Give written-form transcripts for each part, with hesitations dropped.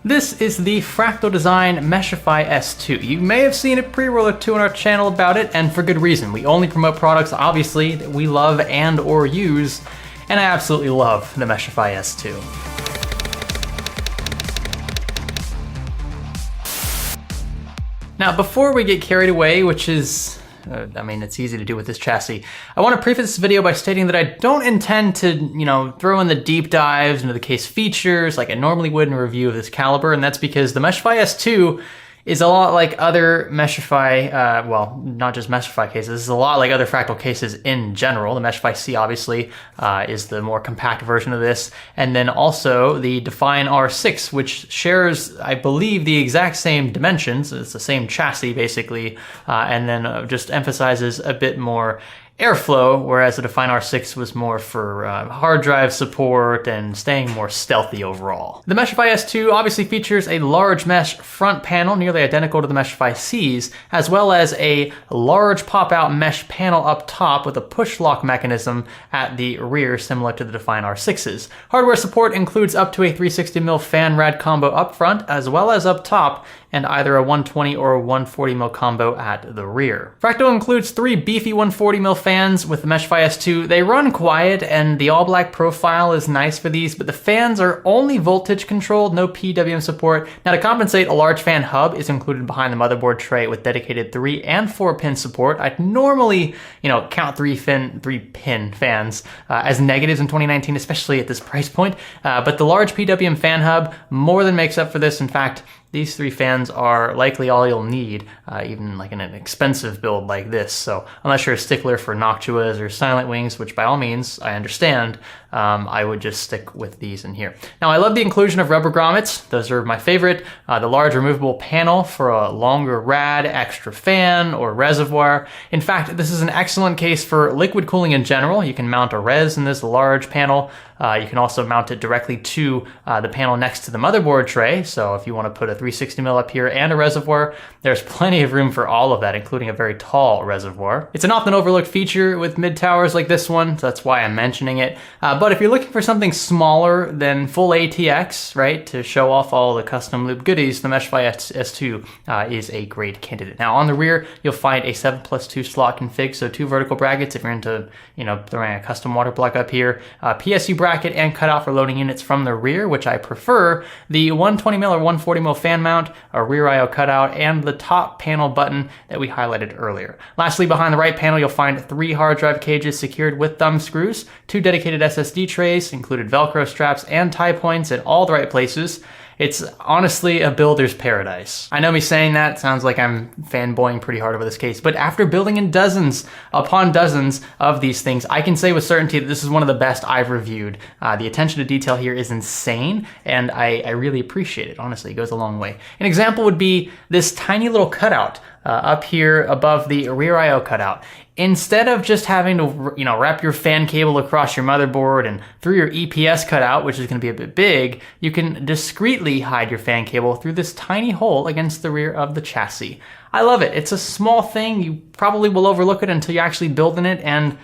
This is the Fractal Design Meshify S2. You may have seen a pre-roll or two on our channel about it, and for good reason. We only promote products, obviously, that we love and or use, and I absolutely love the Meshify S2. Now, before we get carried away, which is, it's easy to do with this chassis, I want to preface this video by stating that I don't intend to, throw in the deep dives into the case features like I normally would in a review of this caliber, and that's because the Meshify S2 is a lot like other Meshify, not just Meshify cases, this is a lot like other Fractal cases in general. The Meshify C obviously is the more compact version of this, and then also the Define R6, which shares, I believe, the exact same dimensions. It's the same chassis basically, and then just emphasizes a bit more airflow, whereas the Define R6 was more for hard drive support and staying more stealthy overall. The Meshify S2 obviously features a large mesh front panel, nearly identical to the Meshify C's, as well as a large pop-out mesh panel up top with a push lock mechanism at the rear, similar to the Define R6's. Hardware support includes up to a 360mm fan rad combo up front, as well as up top, and either a 120 or a 140mm combo at the rear. Fractal includes 3 beefy 140mm fans with the Meshify S2. They run quiet, and the all-black profile is nice for these, but the fans are only voltage controlled, no PWM support. Now, to compensate, a large fan hub is included behind the motherboard tray with dedicated 3 and 4 pin support. I'd normally, count 3 pin fans as negatives in 2019, especially at this price point, but the large PWM fan hub more than makes up for this. In fact, these 3 fans are likely all you'll need, even like in an expensive build like this. So unless you're a stickler for Noctuas or Silent Wings, which by all means I understand, I would just stick with these in here. Now, I love the inclusion of rubber grommets. Those are my favorite. The large removable panel for a longer rad, extra fan, or reservoir. In fact, this is an excellent case for liquid cooling in general. You can mount a res in this large panel. You can also mount it directly to the panel next to the motherboard tray. So if you want to put a 360mm up here and a reservoir, there's plenty of room for all of that, including a very tall reservoir. It's an often overlooked feature with mid-towers like this one, so that's why I'm mentioning it. But if you're looking for something smaller than full ATX, right, to show off all the custom loop goodies, the Meshify S2 is a great candidate. Now, on the rear, you'll find a 7+2 slot config, so 2 vertical brackets if you're into, throwing a custom water block up here, PSU bracket and cutout for loading units from the rear, which I prefer, the 120mm or 140mm fan mount, a rear IO cutout, and the top panel button that we highlighted earlier. Lastly, behind the right panel, you'll find 3 hard drive cages secured with thumb screws, 2 dedicated SSD trays, included Velcro straps and tie points in all the right places. It's honestly a builder's paradise. I know me saying that sounds like I'm fanboying pretty hard over this case, but after building in dozens upon dozens of these things, I can say with certainty that this is one of the best I've reviewed. The attention to detail here is insane, and I really appreciate it. Honestly, it goes a long way. An example would be this tiny little cutout up here above the rear IO cutout. Instead of just having to, wrap your fan cable across your motherboard and through your EPS cutout, which is going to be a bit big, you can discreetly hide your fan cable through this tiny hole against the rear of the chassis. I love it. It's a small thing. You probably will overlook it until you actually build in it, and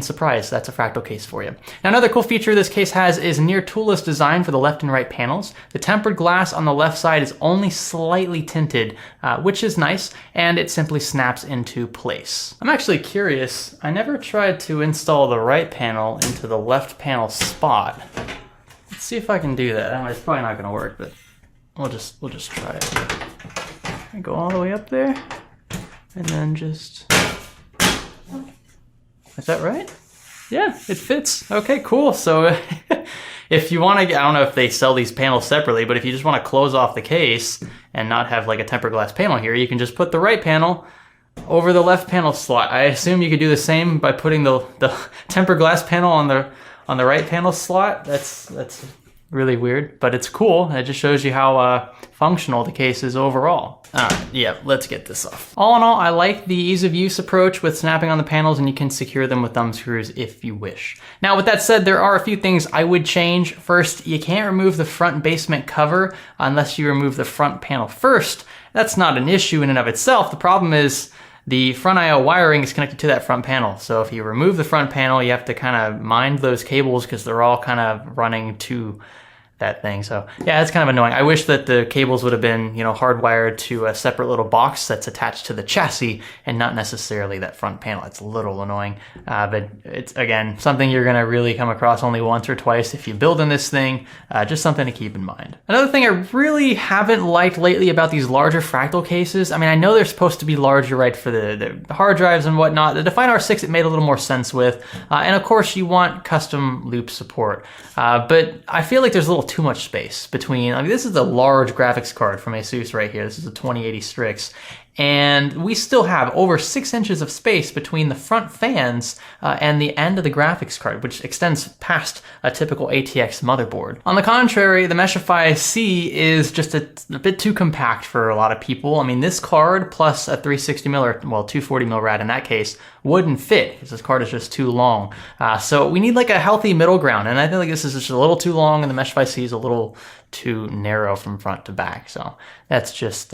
surprise, that's a Fractal case for you. Now, another cool feature this case has is near toolless design for the left and right panels. The tempered glass on the left side is only slightly tinted, which is nice, and it simply snaps into place. I'm actually curious, I never tried to install the right panel into the left panel spot. Let's see if I can do that. It's probably not gonna work, but we'll just try it. Go all the way up there, and then just... Is that right? Yeah, it fits. Okay, cool. So if you want to, I don't know if they sell these panels separately, but if you just want to close off the case and not have like a tempered glass panel here, you can just put the right panel over the left panel slot. I assume you could do the same by putting the tempered glass panel on the right panel slot. That's really weird, but it's cool. It just shows you how functional the case is overall. Yeah, let's get this off. All in all, I like the ease of use approach with snapping on the panels, and you can secure them with thumb screws if you wish. Now, with that said, there are a few things I would change. First, you can't remove the front basement cover unless you remove the front panel first. That's not an issue in and of itself. The problem is the front IO wiring is connected to that front panel. So if you remove the front panel, you have to kind of mind those cables because they're all kind of running to that thing. So yeah, it's kind of annoying. I wish that the cables would have been, you know, hardwired to a separate little box that's attached to the chassis and not necessarily that front panel. It's a little annoying, but it's, again, something you're gonna really come across only once or twice if you build in this thing. Just something to keep in mind. Another thing I really haven't liked lately about these larger Fractal cases, I mean, I know they're supposed to be larger, right, for the hard drives and whatnot. The Define R6, it made a little more sense with, and of course you want custom loop support, but I feel like there's a little too much space between, I mean, this is a large graphics card from ASUS right here. This is a 2080 Strix. And we still have over 6 inches of space between the front fans and the end of the graphics card, which extends past a typical ATX motherboard. On the contrary, the Meshify C is just a bit too compact for a lot of people. I mean, this card plus a 360 mil, or well, 240 mil rad in that case, wouldn't fit because this card is just too long. So we need like a healthy middle ground, and I feel like this is just a little too long, and the Meshify C is a little too narrow from front to back. So that's just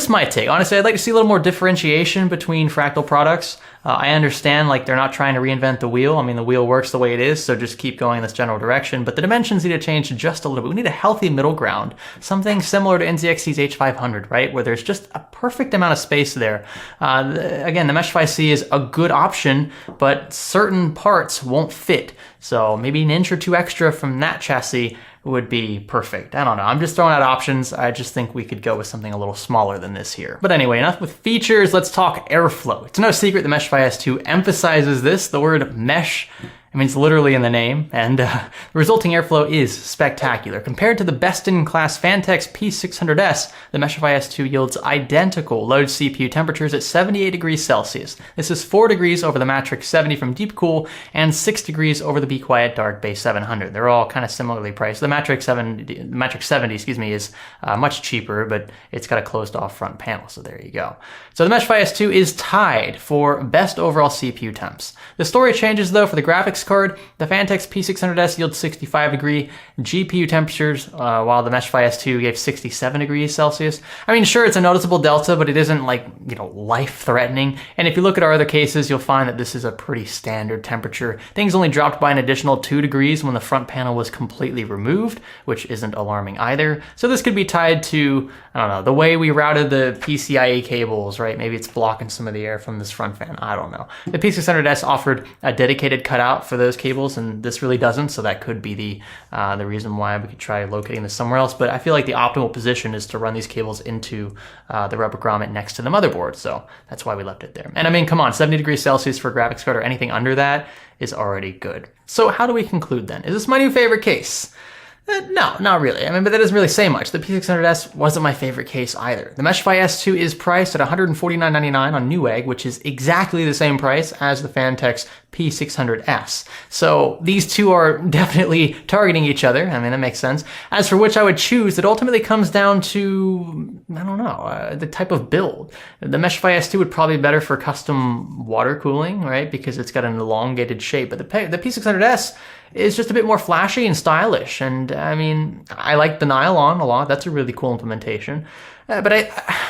my take. Honestly, I'd like to see a little more differentiation between Fractal products. I understand like they're not trying to reinvent the wheel. I mean, the wheel works the way it is, so just keep going in this general direction, but the dimensions need to change just a little bit. We need a healthy middle ground, something similar to NZXT's H500, right? Where there's just a perfect amount of space there. Again, the Meshify C is a good option, but certain parts won't fit. So maybe an inch or two extra from that chassis would be perfect. I don't know, I'm just throwing out options. I just think we could go with something a little smaller than this here. But anyway, enough with features, let's talk airflow. It's no secret the Meshify S2 emphasizes this, the word mesh. I mean, it's literally in the name, and the resulting airflow is spectacular. Compared to the best-in-class Phanteks P600S, the Meshify S2 yields identical load CPU temperatures at 78 degrees Celsius. This is 4 degrees over the Matrix 70 from Deepcool, and 6 degrees over the Be Quiet Dark Base 700. They're all kind of similarly priced. The Matrix 70, excuse me, is much cheaper, but it's got a closed-off front panel, so there you go. So the Meshify S2 is tied for best overall CPU temps. The story changes, though, for the graphics card. The Phanteks P600S yields 65 degree GPU temperatures, while the Meshify S2 gave 67 degrees Celsius. I mean, sure, it's a noticeable delta, but it isn't like, you know, life-threatening. And if you look at our other cases, you'll find that this is a pretty standard temperature. Things only dropped by an additional 2 degrees when the front panel was completely removed, which isn't alarming either. So this could be tied to, I don't know, the way we routed the PCIe cables, right? Maybe it's blocking some of the air from this front fan. I don't know. The P600S offered a dedicated cutout for those cables, and this really doesn't, so that could be the reason why we could try locating this somewhere else. But I feel like the optimal position is to run these cables into the rubber grommet next to the motherboard, so that's why we left it there. And I mean, come on, 70 degrees Celsius for a graphics card or anything under that is already good. So how do we conclude then? Is this my new favorite case? No, not really. I mean, but that doesn't really say much. The P600S wasn't my favorite case either. The Meshify S2 is priced at $149.99 on Newegg, which is exactly the same price as the Phanteks P600S. So these two are definitely targeting each other. I mean, that makes sense. As for which I would choose, it ultimately comes down to, I don't know, the type of build. The Meshify S2 would probably be better for custom water cooling, right? Because it's got an elongated shape. But the P600S is just a bit more flashy and stylish. And I mean, I like the nylon a lot. That's a really cool implementation. But I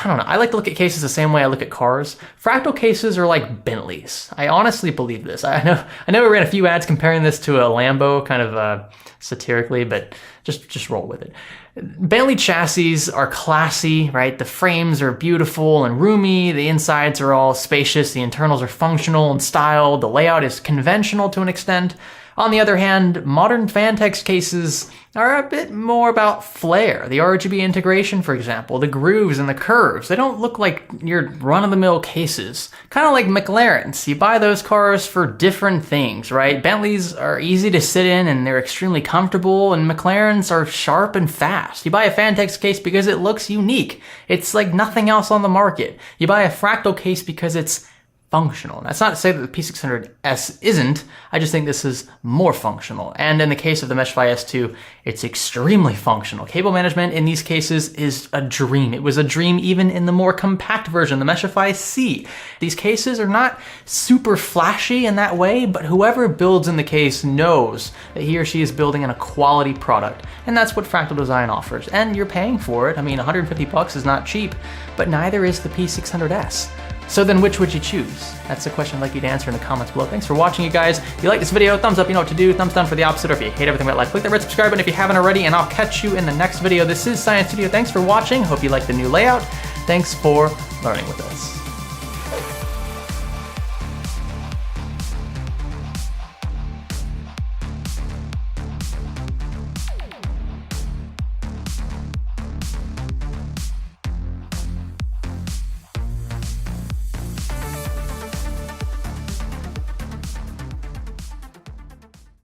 don't know, I like to look at cases the same way I look at cars. Fractal cases are like Bentleys. I honestly believe this. I know we ran a few ads comparing this to a Lambo, kind of satirically, but just roll with it. Bentley chassis are classy, right? The frames are beautiful and roomy. The insides are all spacious. The internals are functional and styled. The layout is conventional to an extent. On the other hand, modern Phanteks cases are a bit more about flair. The RGB integration, for example, the grooves and the curves, they don't look like your run-of-the-mill cases. Kind of like McLarens. You buy those cars for different things, right? Bentleys are easy to sit in and they're extremely comfortable, and McLarens are sharp and fast. You buy a Phanteks case because it looks unique. It's like nothing else on the market. You buy a Fractal case because it's functional. That's not to say that the P600S isn't, I just think this is more functional. And in the case of the Meshify S2, it's extremely functional. Cable management in these cases is a dream. It was a dream even in the more compact version, the Meshify C. These cases are not super flashy in that way, but whoever builds in the case knows that he or she is building in a quality product. And that's what Fractal Design offers. And you're paying for it. I mean, $150 is not cheap, but neither is the P600S. So then which would you choose? That's a question I'd like you to answer in the comments below. Thanks for watching, you guys. If you like this video, thumbs up, you know what to do. Thumbs down for the opposite, or if you hate everything about life, click that red subscribe button if you haven't already, and I'll catch you in the next video. This is Science Studio. Thanks for watching. Hope you like the new layout. Thanks for learning with us.